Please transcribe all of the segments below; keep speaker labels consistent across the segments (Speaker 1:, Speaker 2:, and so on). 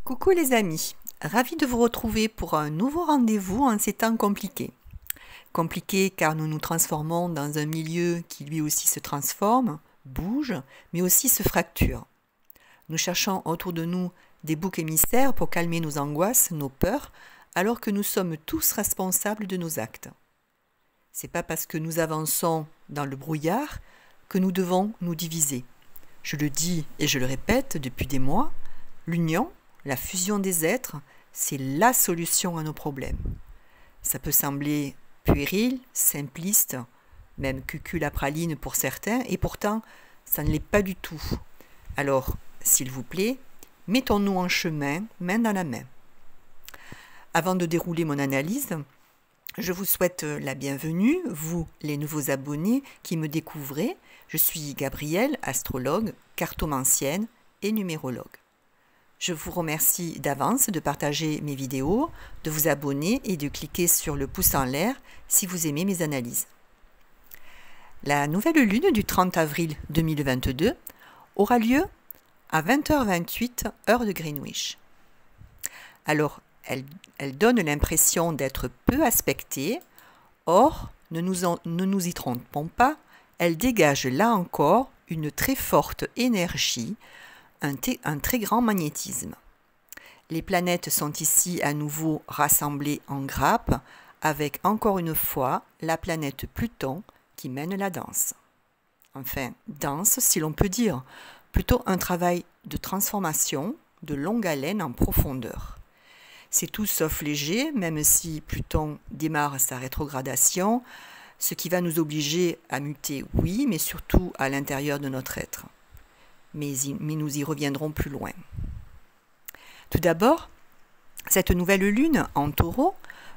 Speaker 1: Coucou les amis, ravi de vous retrouver pour un nouveau rendez-vous en ces temps compliqués. Compliqués car nous nous transformons dans un milieu qui lui aussi se transforme, bouge, mais aussi se fracture. Nous cherchons autour de nous des boucs émissaires pour calmer nos angoisses, nos peurs, alors que nous sommes tous responsables de nos actes. C'est pas parce que nous avançons dans le brouillard que nous devons nous diviser. Je le dis et je le répète depuis des mois, l'union, la fusion des êtres, c'est la solution à nos problèmes. Ça peut sembler puéril, simpliste, même cucul-à-praline pour certains, et pourtant, ça ne l'est pas du tout. Alors, s'il vous plaît, mettons-nous en chemin, main dans la main. Avant de dérouler mon analyse, je vous souhaite la bienvenue, vous les nouveaux abonnés qui me découvrez. Je suis Gabrielle, astrologue, cartomancienne et numérologue. Je vous remercie d'avance de partager mes vidéos, de vous abonner et de cliquer sur le pouce en l'air si vous aimez mes analyses. La nouvelle lune du 30 avril 2022 aura lieu à 20h28 heure de Greenwich. Alors, elle donne l'impression d'être peu aspectée, or, ne nous y trompons pas, elle dégage là encore une très forte énergie, un très grand magnétisme. Les planètes sont ici à nouveau rassemblées en grappes avec encore une fois la planète Pluton qui mène la danse. Enfin, danse si l'on peut dire, plutôt un travail de transformation de longue haleine en profondeur. C'est tout sauf léger, même si Pluton démarre sa rétrogradation, ce qui va nous obliger à muter, oui, mais surtout à l'intérieur de notre être. Mais nous y reviendrons plus loin. Tout d'abord, cette nouvelle lune en taureau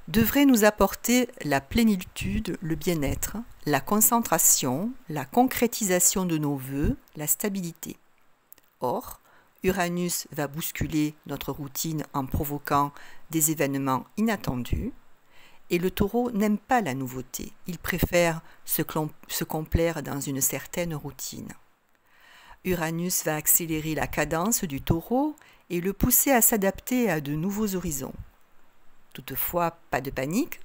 Speaker 1: devrait nous apporter la plénitude, le bien-être, la concentration, la concrétisation de nos vœux, la stabilité. Or, Uranus va bousculer notre routine en provoquant des événements inattendus, et le taureau n'aime pas la nouveauté, il préfère se complaire dans une certaine routine. Uranus va accélérer la cadence du taureau et le pousser à s'adapter à de nouveaux horizons. Toutefois, pas de panique,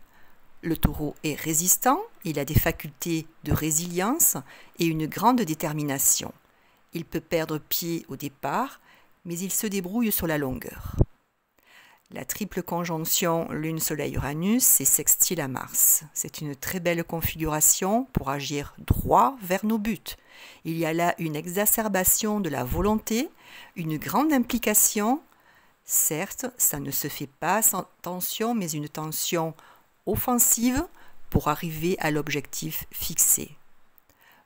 Speaker 1: le taureau est résistant, il a des facultés de résilience et une grande détermination. Il peut perdre pied au départ, mais il se débrouille sur la longueur. La triple conjonction Lune-Soleil-Uranus, c'est sextile à Mars. C'est une très belle configuration pour agir droit vers nos buts. Il y a là une exacerbation de la volonté, une grande implication. Certes, ça ne se fait pas sans tension, mais une tension offensive pour arriver à l'objectif fixé.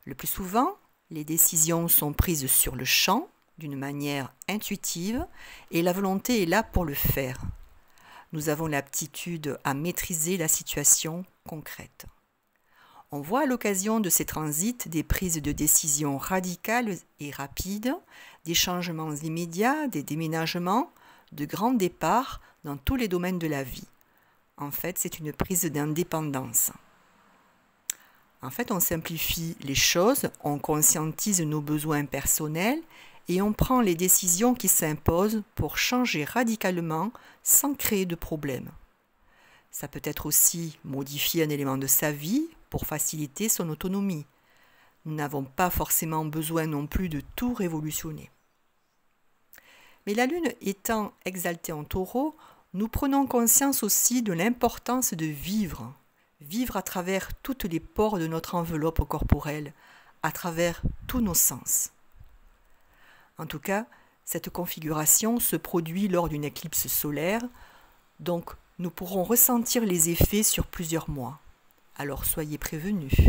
Speaker 1: Le plus souvent, les décisions sont prises sur le champ, d'une manière intuitive, et la volonté est là pour le faire. Nous avons l'aptitude à maîtriser la situation concrète. On voit à l'occasion de ces transits des prises de décisions radicales et rapides, des changements immédiats, des déménagements, de grands départs dans tous les domaines de la vie. En fait, c'est une prise d'indépendance. En fait, on simplifie les choses, on conscientise nos besoins personnels et on prend les décisions qui s'imposent pour changer radicalement sans créer de problème. Ça peut être aussi modifier un élément de sa vie pour faciliter son autonomie. Nous n'avons pas forcément besoin non plus de tout révolutionner. Mais la Lune étant exaltée en taureau, nous prenons conscience aussi de l'importance de vivre à travers toutes les pores de notre enveloppe corporelle, à travers tous nos sens. En tout cas, cette configuration se produit lors d'une éclipse solaire, donc nous pourrons ressentir les effets sur plusieurs mois. Alors soyez prévenus.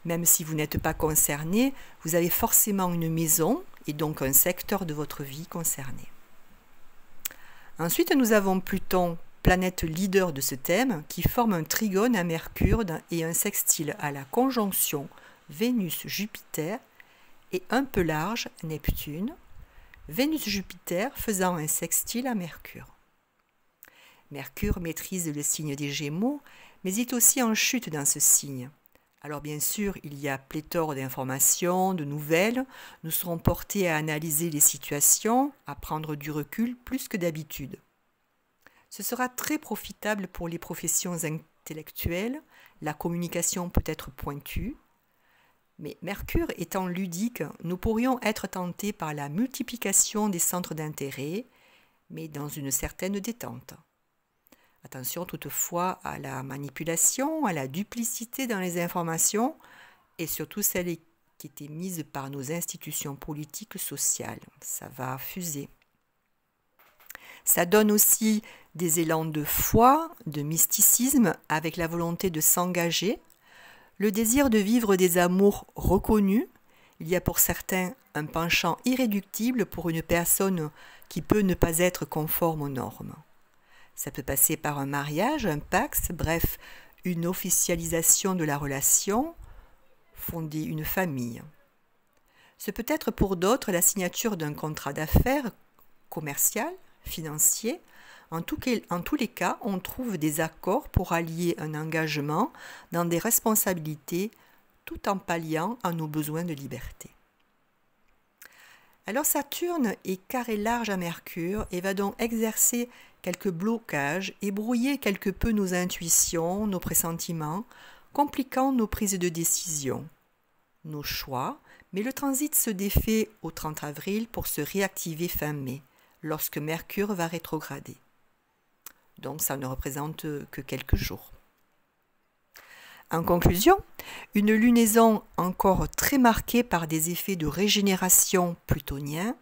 Speaker 1: Même si vous n'êtes pas concerné, vous avez forcément une maison et donc un secteur de votre vie concerné. Ensuite, nous avons Pluton, planète leader de ce thème, qui forme un trigone à Mercure et un sextile à la conjonction Vénus-Jupiter et un peu large Neptune, Vénus-Jupiter faisant un sextile à Mercure. Mercure maîtrise le signe des Gémeaux, mais est aussi en chute dans ce signe. Alors bien sûr, il y a pléthore d'informations, de nouvelles. Nous serons portés à analyser les situations, à prendre du recul plus que d'habitude. Ce sera très profitable pour les professions intellectuelles. La communication peut être pointue. Mais Mercure étant ludique, nous pourrions être tentés par la multiplication des centres d'intérêt, mais dans une certaine détente. Attention toutefois à la manipulation, à la duplicité dans les informations et surtout celles qui étaient mises par nos institutions politiques sociales. Ça va fuser. Ça donne aussi des élans de foi, de mysticisme avec la volonté de s'engager, le désir de vivre des amours reconnus. Il y a pour certains un penchant irréductible pour une personne qui peut ne pas être conforme aux normes. Ça peut passer par un mariage, un pax, bref, une officialisation de la relation, fonder une famille. Ce peut être pour d'autres la signature d'un contrat d'affaires commercial, financier. En tous les cas, on trouve des accords pour allier un engagement dans des responsabilités tout en palliant à nos besoins de liberté. Alors Saturne est carré large à Mercure et va donc exercer quelques blocages et brouiller quelque peu nos intuitions, nos pressentiments, compliquant nos prises de décision, nos choix, mais le transit se défait au 30 avril pour se réactiver fin mai, lorsque Mercure va rétrograder. Donc ça ne représente que quelques jours. En conclusion, une lunaison encore très marquée par des effets de régénération plutoniens.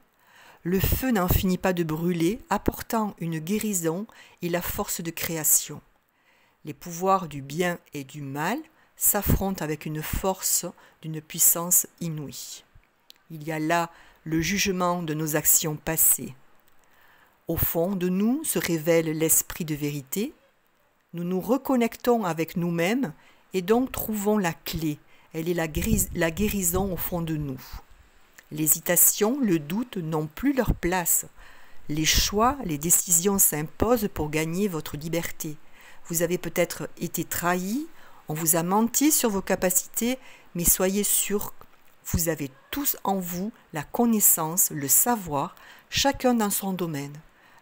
Speaker 1: Le feu n'en finit pas de brûler, apportant une guérison et la force de création. Les pouvoirs du bien et du mal s'affrontent avec une force d'une puissance inouïe. Il y a là le jugement de nos actions passées. Au fond de nous se révèle l'esprit de vérité. Nous nous reconnectons avec nous-mêmes et donc trouvons la clé. Elle est la guérison au fond de nous. L'hésitation, le doute n'ont plus leur place. Les choix, les décisions s'imposent pour gagner votre liberté. Vous avez peut-être été trahi, on vous a menti sur vos capacités, mais soyez sûrs, vous avez tous en vous la connaissance, le savoir, chacun dans son domaine.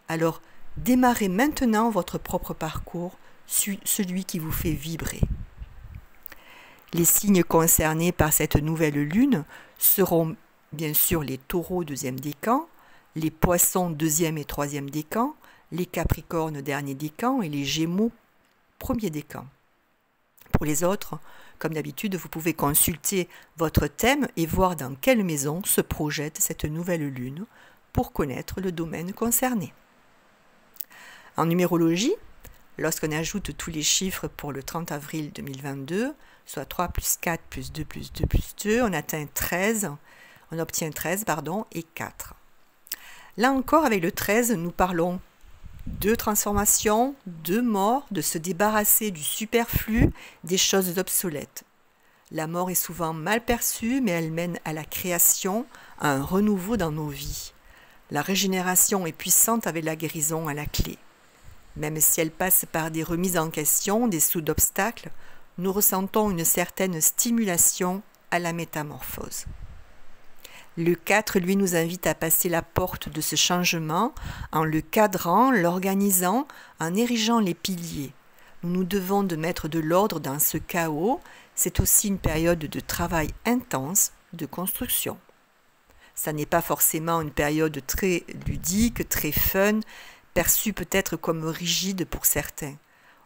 Speaker 1: Alors, démarrez maintenant votre propre parcours, celui qui vous fait vibrer. Les signes concernés par cette nouvelle lune seront bien sûr les taureaux deuxième décan, les poissons deuxième et troisième décan, les capricornes dernier décan et les gémeaux premier décan. Pour les autres, comme d'habitude, vous pouvez consulter votre thème et voir dans quelle maison se projette cette nouvelle lune pour connaître le domaine concerné. En numérologie, lorsqu'on ajoute tous les chiffres pour le 30 avril 2022, soit 3 plus 4 plus 2 plus 2 plus 2, on obtient 13 et 4. Là encore, avec le 13, nous parlons de transformation, de mort, de se débarrasser du superflu, des choses obsolètes. La mort est souvent mal perçue, mais elle mène à la création, à un renouveau dans nos vies. La régénération est puissante avec la guérison à la clé. Même si elle passe par des remises en question, des sauts d'obstacles, nous ressentons une certaine stimulation à la métamorphose. Le 4, lui, nous invite à passer la porte de ce changement en le cadrant, l'organisant, en érigeant les piliers. Nous nous devons de mettre de l'ordre dans ce chaos. C'est aussi une période de travail intense, de construction. Ça n'est pas forcément une période très ludique, très fun, perçue peut-être comme rigide pour certains.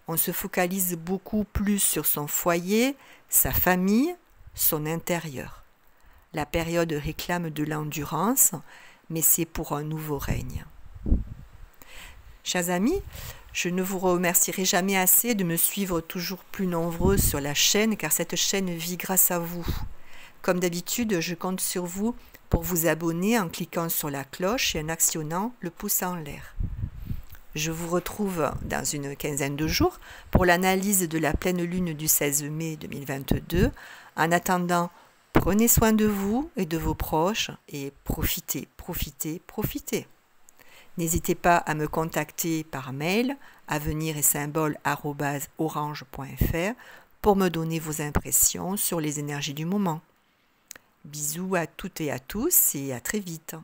Speaker 1: On se focalise beaucoup plus sur son foyer, sa famille, son intérieur. La période réclame de l'endurance, mais c'est pour un nouveau règne. Chers amis, je ne vous remercierai jamais assez de me suivre toujours plus nombreux sur la chaîne, car cette chaîne vit grâce à vous. Comme d'habitude, je compte sur vous pour vous abonner en cliquant sur la cloche et en actionnant le pouce en l'air. Je vous retrouve dans une quinzaine de jours pour l'analyse de la pleine lune du 16 mai 2022. En attendant, prenez soin de vous et de vos proches et profitez, profitez, profitez. N'hésitez pas à me contacter par mail avenir et symbole@orange.fr pour me donner vos impressions sur les énergies du moment. Bisous à toutes et à tous et à très vite.